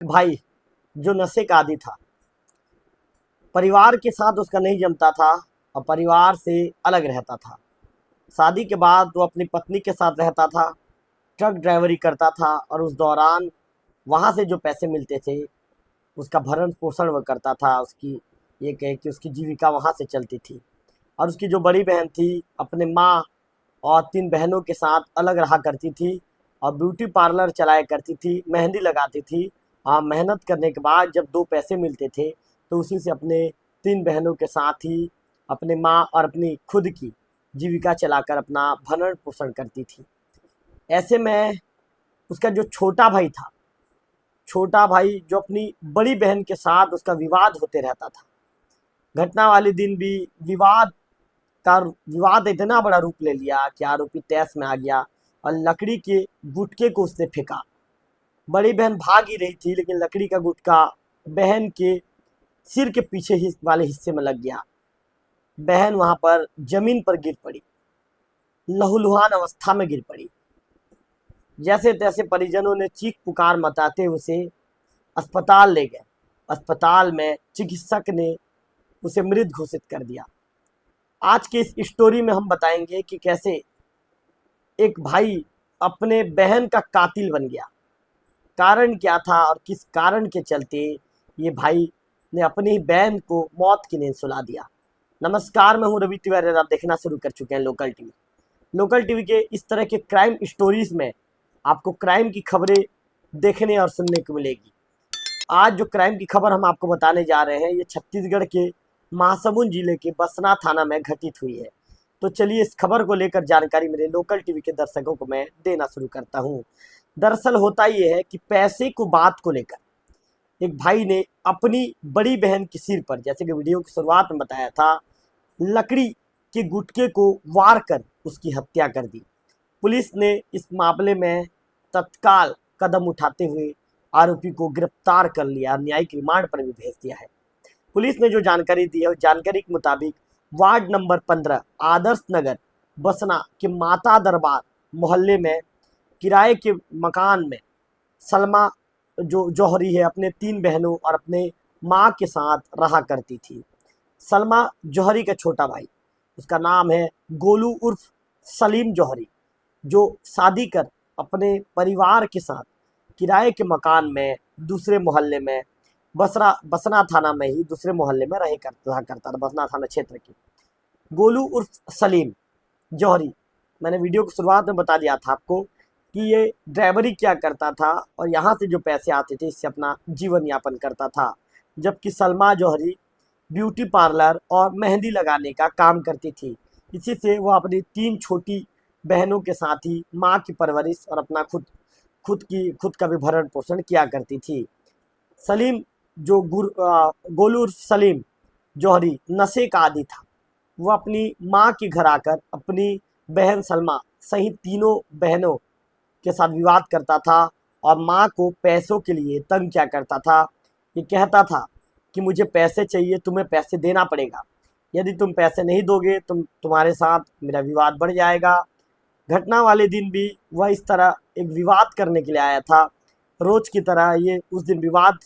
भाई जो नशे का आदी था, परिवार के साथ उसका नहीं जमता था और परिवार से अलग रहता था। शादी के बाद वो अपनी पत्नी के साथ रहता था, ट्रक ड्राइवरी करता था और उस दौरान वहाँ से जो पैसे मिलते थे उसका भरण पोषण वो करता था। उसकी ये कहे कि उसकी जीविका वहाँ से चलती थी। और उसकी जो बड़ी बहन थी अपने माँ और 3 बहनों के साथ अलग रहा करती थी और ब्यूटी पार्लर चलाया करती थी, मेहंदी लगाती थी। मेहनत करने के बाद जब 2 पैसे मिलते थे तो उसी से अपने 3 बहनों के साथ ही अपने माँ और अपनी खुद की जीविका चलाकर अपना भरण पोषण करती थी। ऐसे में उसका जो छोटा भाई था, छोटा भाई जो अपनी बड़ी बहन के साथ उसका विवाद होते रहता था। घटना वाले दिन भी विवाद का विवाद इतना बड़ा रूप ले लिया कि आरोपी तैश में आ गया और लकड़ी के गुटके को उसने फेंका। बड़ी बहन भाग ही रही थी लेकिन लकड़ी का गुटका बहन के सिर के पीछे ही वाले हिस्से में लग गया। बहन वहां पर जमीन पर गिर पड़ी, लहूलुहान अवस्था में गिर पड़ी। जैसे तैसे परिजनों ने चीख पुकार मचाते उसे अस्पताल ले गए। अस्पताल में चिकित्सक ने उसे मृत घोषित कर दिया। आज के इस स्टोरी में हम बताएंगे कि कैसे एक भाई अपने बहन का कातिल बन गया, कारण क्या था और किस कारण के चलते ये भाई ने अपनी बहन को मौत की नींद सुला दिया। नमस्कार, मैं हूं रवि तिवारी। आप देखना शुरू कर चुके हैं लोकल टीवी। लोकल टीवी के इस तरह के क्राइम स्टोरीज में आपको क्राइम की खबरें देखने और सुनने को मिलेगी। आज जो क्राइम की खबर हम आपको बताने जा रहे हैं ये छत्तीसगढ़ के महासमुंद जिले के बसना थाना में घटित हुई है। तो चलिए इस खबर को लेकर जानकारी मेरे लोकल टीवी के दर्शकों को मैं देना शुरू करता हूं। दरअसल होता ये है कि पैसे को बात को लेकर एक भाई ने अपनी बड़ी बहन के सिर पर, जैसे कि वीडियो की शुरुआत में बताया था, लकड़ी के गुटके को वार कर उसकी हत्या कर दी। पुलिस ने इस मामले में तत्काल कदम उठाते हुए आरोपी को गिरफ्तार कर लिया, न्यायिक रिमांड पर भी भेज दिया है। पुलिस ने जो जानकारी दी है उस जानकारी के मुताबिक वार्ड नंबर 15 आदर्श नगर बसना के माता दरबार मोहल्ले में किराए के मकान में सलमा जो जौहरी है अपने 3 बहनों और अपने माँ के साथ रहा करती थी। सलमा जौहरी का छोटा भाई, उसका नाम है गोलू उर्फ सलीम जौहरी, जो शादी कर अपने परिवार के साथ किराए के मकान में दूसरे मोहल्ले में बसना थाना में ही दूसरे मोहल्ले में रहा करता था, बसना थाना क्षेत्र की। गोलू उर्फ सलीम जौहरी, मैंने वीडियो की शुरुआत में बता दिया था आपको कि ये ड्राइवरी क्या करता था और यहाँ से जो पैसे आते थे इससे अपना जीवन यापन करता था। जबकि सलमा जौहरी ब्यूटी पार्लर और मेहंदी लगाने का काम करती थी। इसी से वो अपनी 3 छोटी बहनों के साथ ही माँ की परवरिश और अपना खुद का भी भरण पोषण किया करती थी। सलीम जो गोलू उर्फ सलीम जौहरी नशे का आदी था। वो अपनी माँ के घर आकर अपनी बहन सलमा सहित तीनों बहनों के साथ विवाद करता था और माँ को पैसों के लिए तंग किया करता था। ये कहता था कि मुझे पैसे चाहिए, तुम्हें पैसे देना पड़ेगा, यदि तुम पैसे नहीं दोगे तुम्हारे साथ मेरा विवाद बढ़ जाएगा। घटना वाले दिन भी वह इस तरह एक विवाद करने के लिए आया था। रोज की तरह ये उस दिन विवाद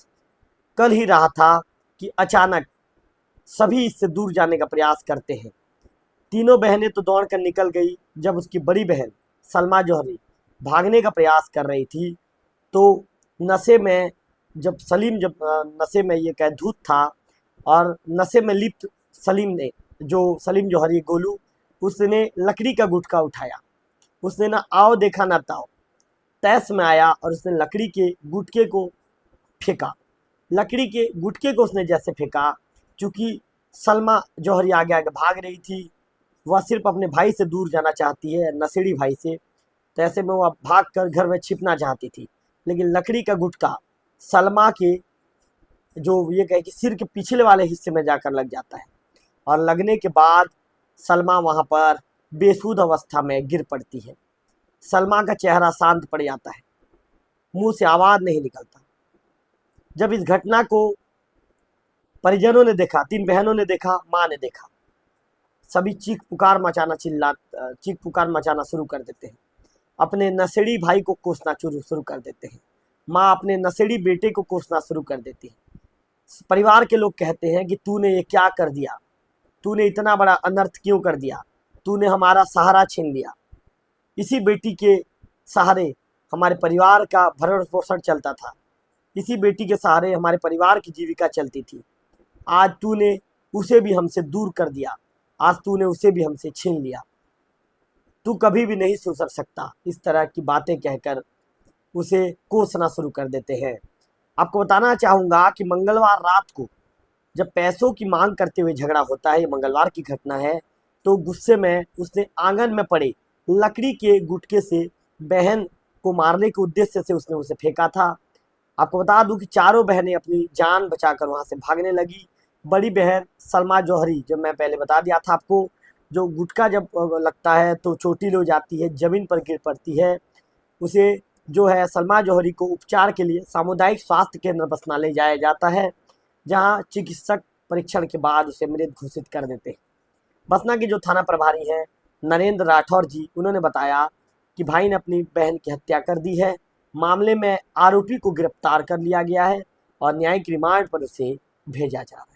कर ही रहा था कि अचानक सभी इससे दूर जाने का प्रयास करते हैं। तीनों बहनें तो दौड़ कर निकल गई। जब उसकी बड़ी बहन सलमा जौहरी भागने का प्रयास कर रही थी तो नशे में जब नशे में ये कह धूत था और नशे में लिप्त सलीम जौहरी गोलू, उसने लकड़ी का गुटखा उठाया। उसने ना आओ देखा ना ताओ, तैश में आया और उसने लकड़ी के गुटके को फेंका। लकड़ी के गुटके को उसने जैसे फेंका, चूंकि सलमा जौहरी आगे आगे भाग रही थी, वह सिर्फ अपने भाई से दूर जाना चाहती है, नशेड़ी भाई से, तो ऐसे में वह भाग कर घर में छिपना चाहती थी। लेकिन लकड़ी का गुटका सलमा के जो ये कहे कि सिर के पिछले वाले हिस्से में जाकर लग जाता है और लगने के बाद सलमा वहाँ पर बेसुध अवस्था में गिर पड़ती है। सलमा का चेहरा शांत पड़ जाता है, मुंह से आवाज़ नहीं निकलता। जब इस घटना को परिजनों ने देखा, 3 बहनों ने देखा, माँ ने देखा, सभी चीख पुकार मचाना शुरू कर देते हैं। अपने नशेड़ी भाई को कोसना शुरू कर देते हैं। माँ अपने नशेड़ी बेटे को कोसना शुरू कर देती है। परिवार के लोग कहते हैं कि तूने ये क्या कर दिया, तूने इतना बड़ा अनर्थ क्यों कर दिया, तूने हमारा सहारा छीन लिया। इसी बेटी के सहारे हमारे परिवार का भरण पोषण चलता था, इसी बेटी के सहारे हमारे परिवार की जीविका चलती थी। आज तूने उसे भी हमसे दूर कर दिया, आज तूने उसे भी हमसे छीन लिया, तू कभी भी नहीं सुधर सकता। इस तरह की बातें कहकर उसे कोसना शुरू कर देते हैं। आपको बताना चाहूँगा कि मंगलवार रात को जब पैसों की मांग करते हुए झगड़ा होता है, ये मंगलवार की घटना है, तो गुस्से में उसने आंगन में पड़े लकड़ी के गुटके से बहन को मारने के उद्देश्य से उसने उसे फेंका था। आपको बता दूं कि चारों बहनें अपनी जान बचाकर वहां से भागने लगी। बड़ी बहन सलमा जौहरी, जो मैं पहले बता दिया था आपको, जो गुटखा जब लगता है तो चोटिल हो जाती है, जमीन पर गिर पड़ती है। उसे जो है सलमा जौहरी को उपचार के लिए सामुदायिक स्वास्थ्य केंद्र बसना ले जाया जाता है, जहां चिकित्सक परीक्षण के बाद उसे मृत घोषित कर देते हैं। बसना के जो थाना प्रभारी हैं नरेंद्र राठौर जी, उन्होंने बताया कि भाई ने अपनी बहन की हत्या कर दी है। मामले में आरोपी को गिरफ्तार कर लिया गया है और न्यायिक रिमांड पर उसे भेजा जा रहा है।